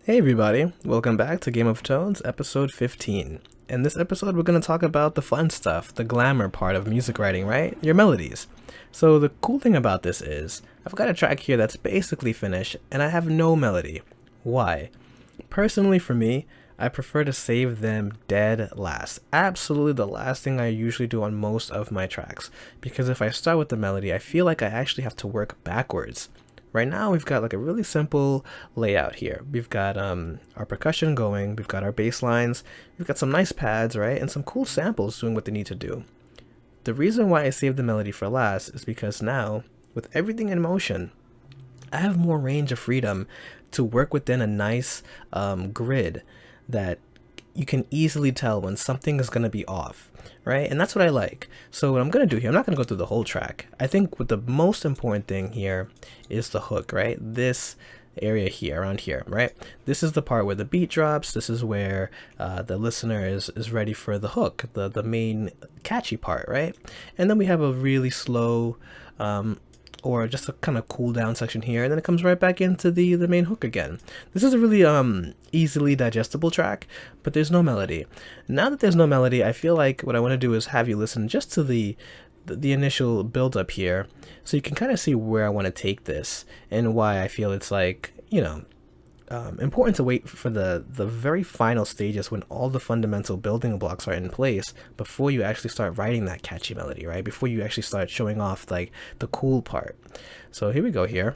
Hey everybody, welcome back to Game of Tones, episode 15. In this episode, we're going to talk about the fun stuff, the glamour part of music writing, right? Your melodies. So the cool thing about this is, I've got a track here that's basically finished, and I have no melody. Why? Personally for me, I prefer to save them dead last. Absolutely the last thing I usually do on most of my tracks. Because if I start with the melody, I feel like I actually have to work backwards. Right now we've got like a really simple layout here. We've got our percussion going, we've got our bass lines, we've got some nice pads, right? And some cool samples doing what they need to do. The reason why I saved the melody for last is because now, with everything in motion, I have more range of freedom to work within a nice grid that you can easily tell when something is going to be off, right? And that's what I like. So what I'm going to do here, I'm not going to go through the whole track. I think what the most important thing here is the hook, right? This area here, around here, right? This is the part where the beat drops. This is where the listener is ready for the hook, the main catchy part, right? And then we have a really slow or just a kind of cool down section here, and then it comes right back into the main hook again. This is a really easily digestible track, but there's no melody. Now that there's no melody, I feel like what I want to do is have you listen just to the initial build up here, so you can kind of see where I want to take this and why I feel it's like, you know, important to wait for the very final stages when all the fundamental building blocks are in place before you actually start writing that catchy melody, right? Before you actually start showing off like the cool part. So here we go here.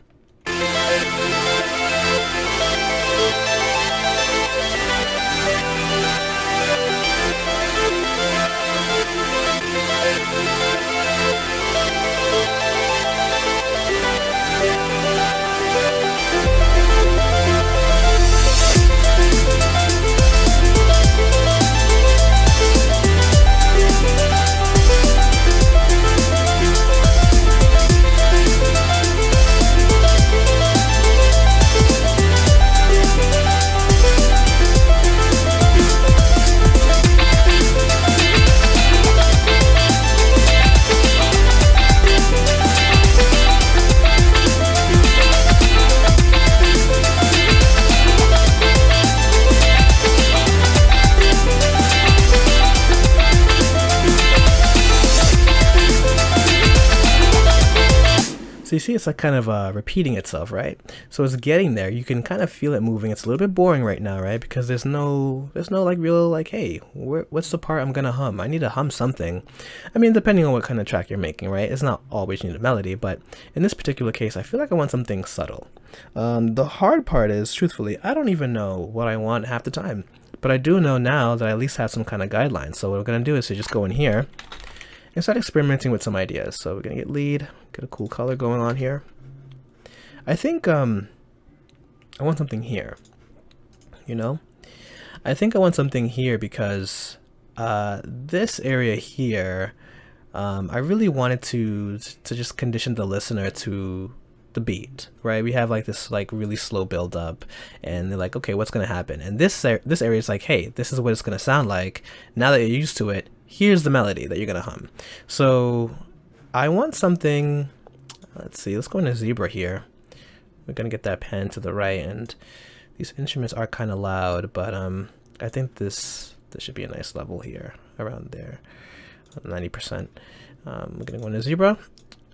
So you see it's like kind of repeating itself, right? So it's getting there. You can kind of feel it moving. It's a little bit boring right now, right? Because there's no like real like, hey, what's the part I'm gonna hum? I need to hum something. I mean, depending on what kind of track you're making, right? It's not always you need a melody, but in this particular case, I feel like I want something subtle. The hard part is, truthfully, I don't even know what I want half the time. But I do know now that I at least have some kind of guidelines. So what we're gonna do is to just go in here and start experimenting with some ideas. So we're gonna get lead, get a cool color going on here. I think I want something here, you know? I think I want something here because this area here, I really wanted to just condition the listener to the beat, right? We have like this like really slow build up, and they're like, okay, what's gonna happen? And this area is like, hey, this is what it's gonna sound like. Now that you're used to it, here's the melody that you're gonna hum. So I want something, let's see, let's go into zebra here. We're gonna get that pan to the right, and these instruments are kind of loud, but I think this should be a nice level here, around there, 90%. We're gonna go into zebra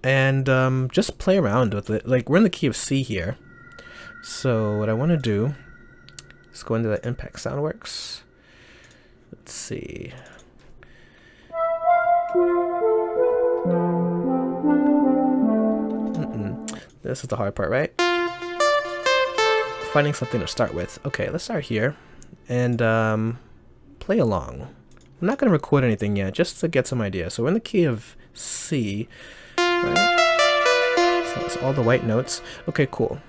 and just play around with it. Like, we're in the key of C here. So what I want to do is go into the Impact Soundworks. Let's see. This is the hard part, right? Finding something to start with. Okay, let's start here and play along. I'm not going to record anything yet, just to get some ideas. So we're in the key of C, right? So it's all the white notes. Okay, cool.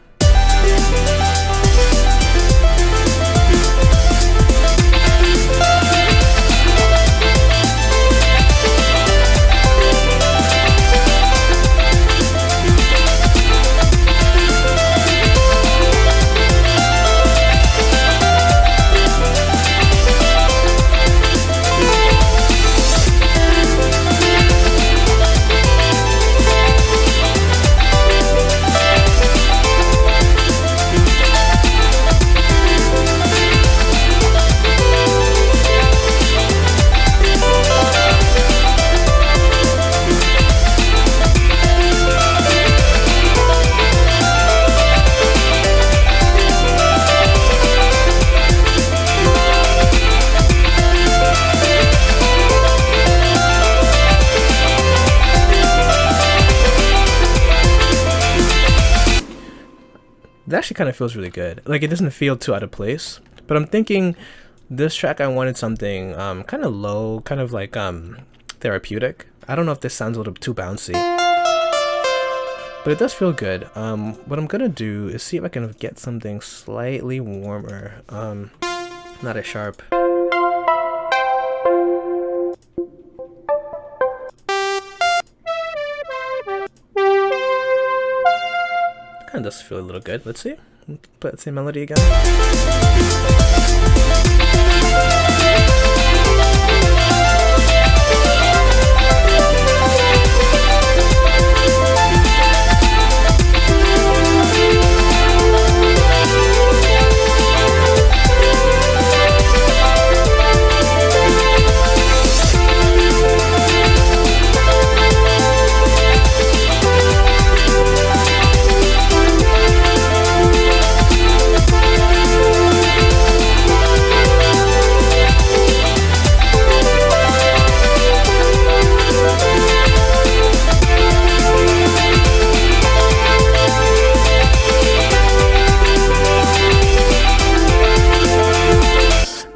That actually kind of feels really good. Like, it doesn't feel too out of place. But I'm thinking this track, I wanted something kind of low, kind of like therapeutic. I don't know if this sounds a little too bouncy, but it does feel good. What I'm gonna do is see if I can get something slightly warmer, not as sharp. Kind of does feel a little good. Let's see. Play that same melody again.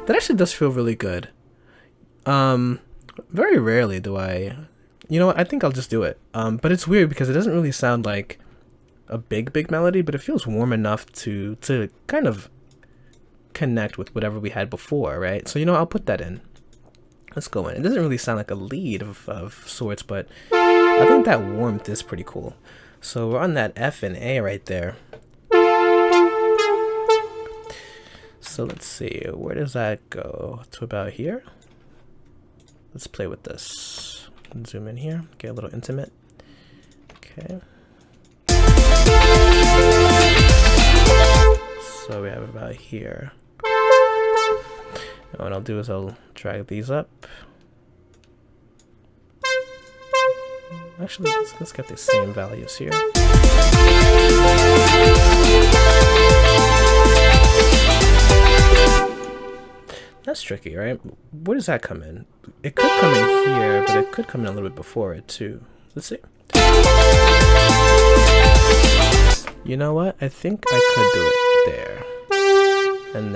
That actually does feel really good. Very rarely do I, you know what, I think I'll just do it. But it's weird because it doesn't really sound like a big melody, but it feels warm enough to kind of connect with whatever we had before, right? So, you know, I'll put that in. Let's go in. It doesn't really sound like a lead of sorts, but I think that warmth is pretty cool. So we're on that F and A right there. So let's see, where does that go? To about here? Let's play with this. Zoom in here, get a little intimate. Okay. So we have about here. And what I'll do is I'll drag these up. Actually, let's get the same values here. That's tricky, right? Where does that come in? It could come in here, but it could come in a little bit before it too. Let's see. You know what? I think I could do it there. And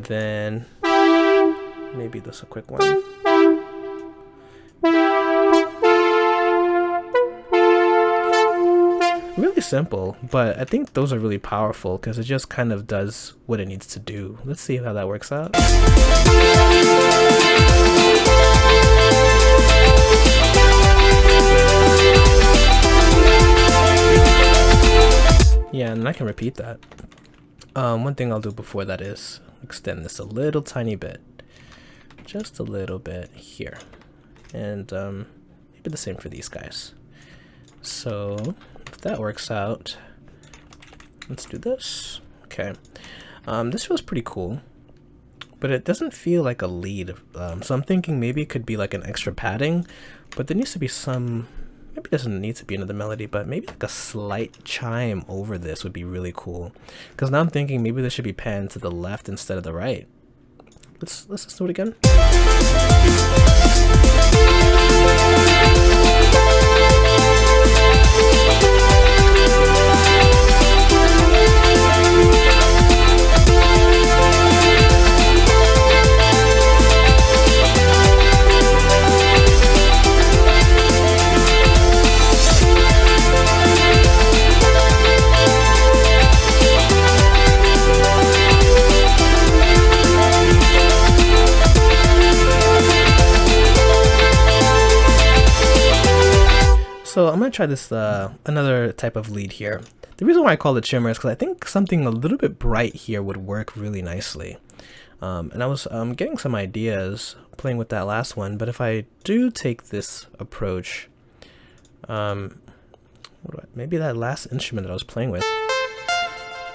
then, maybe this a quick one. Really simple, but I think those are really powerful because it just kind of does what it needs to do. Let's see how that works out. Yeah, and I can repeat that. One thing I'll do before that is extend this a little tiny bit. Just a little bit here. And maybe the same for these guys. So if that works out, let's do this. Okay. This feels pretty cool, but it doesn't feel like a lead. So I'm thinking maybe it could be like an extra padding, but there needs to be some, maybe it doesn't need to be another melody, but maybe like a slight chime over this would be really cool. Because now I'm thinking maybe this should be panned to the left instead of the right. Let's do it again. So I'm going to try this another type of lead here. The reason why I call it shimmer is because I think something a little bit bright here would work really nicely. And I was getting some ideas playing with that last one, but if I do take this approach, maybe that last instrument that I was playing with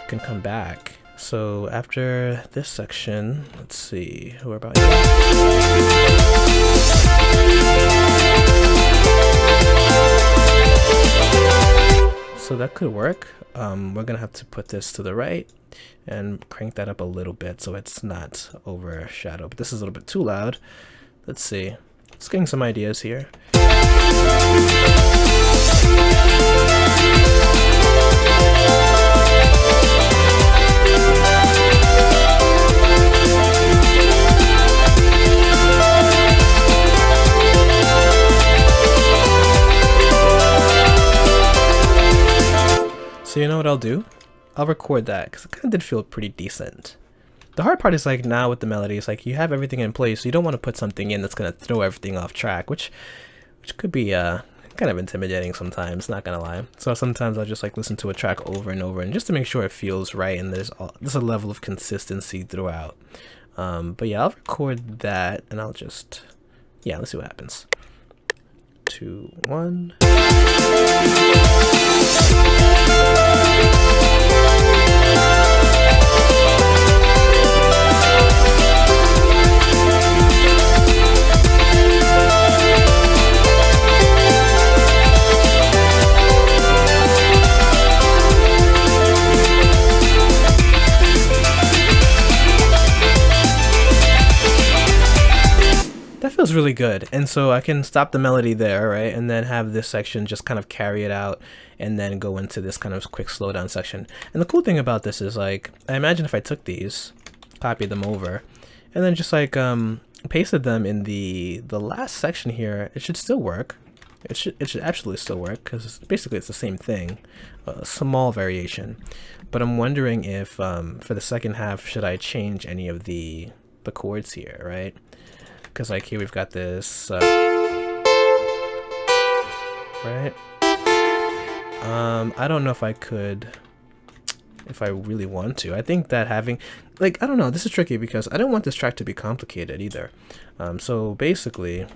can come back. So after this section, let's see, who are about here? So that could work. We're gonna have to put this to the right and crank that up a little bit so it's not overshadowed. But this is a little bit too loud. Let's see. Just getting some ideas here. So you know what I'll do? I'll record that because it kind of did feel pretty decent. The hard part is like now with the melodies, like you have everything in place, so you don't want to put something in that's gonna throw everything off track, which could be kind of intimidating sometimes, not gonna lie. So sometimes I'll just like listen to a track over and over, and just to make sure it feels right and there's a level of consistency throughout. But yeah, I'll record that and I'll just, yeah, let's see what happens. 2, 1. That feels really good. And so I can stop the melody there, right? And then have this section just kind of carry it out and then go into this kind of quick slowdown section. And the cool thing about this is like, I imagine if I took these, copied them over, and then just like pasted them in the last section here, it should still work. It should absolutely still work because basically it's the same thing, a small variation. But I'm wondering if for the second half, should I change any of the chords here, right? Because like here we've got this, right? I don't know if I could, if I really want to. I think that having, like, I don't know, this is tricky because I don't want this track to be complicated either. So basically,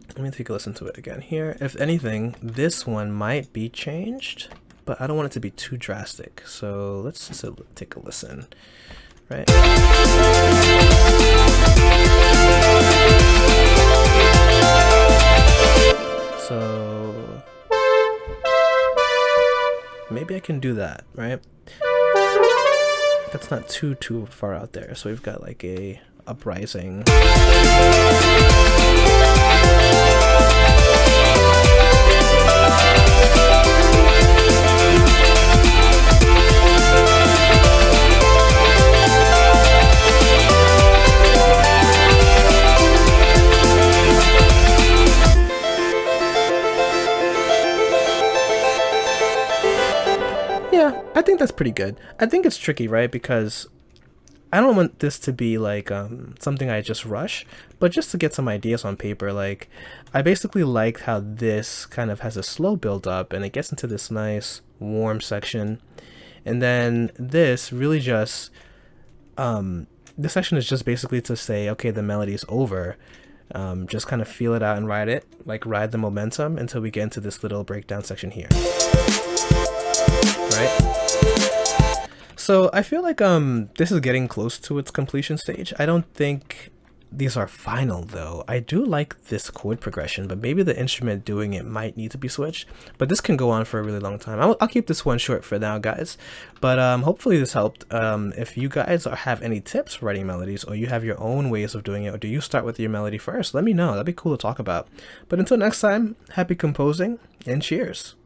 let me take a listen to it again here. If anything, this one might be changed, but I don't want it to be too drastic. So let's just take a listen, right? So maybe I can do that, right? That's not too far out there. So we've got like a uprising. Yeah, I think that's pretty good. I think it's tricky, right? Because I don't want this to be like something I just rush, but just to get some ideas on paper. Like, I basically like how this kind of has a slow build up and it gets into this nice warm section. And then this really just, this section is just basically to say, okay, the melody's over. Just kind of feel it out and ride it, like ride the momentum until we get into this little breakdown section here. Right? So I feel like this is getting close to its completion stage. I don't think these are final though. I do like this chord progression, but maybe the instrument doing it might need to be switched. But this can go on for a really long time. I'll keep this one short for now, guys. But hopefully this helped. If you guys have any tips for writing melodies, or you have your own ways of doing it, or do you start with your melody first, let me know. That'd be cool to talk about. But until next time, happy composing and cheers.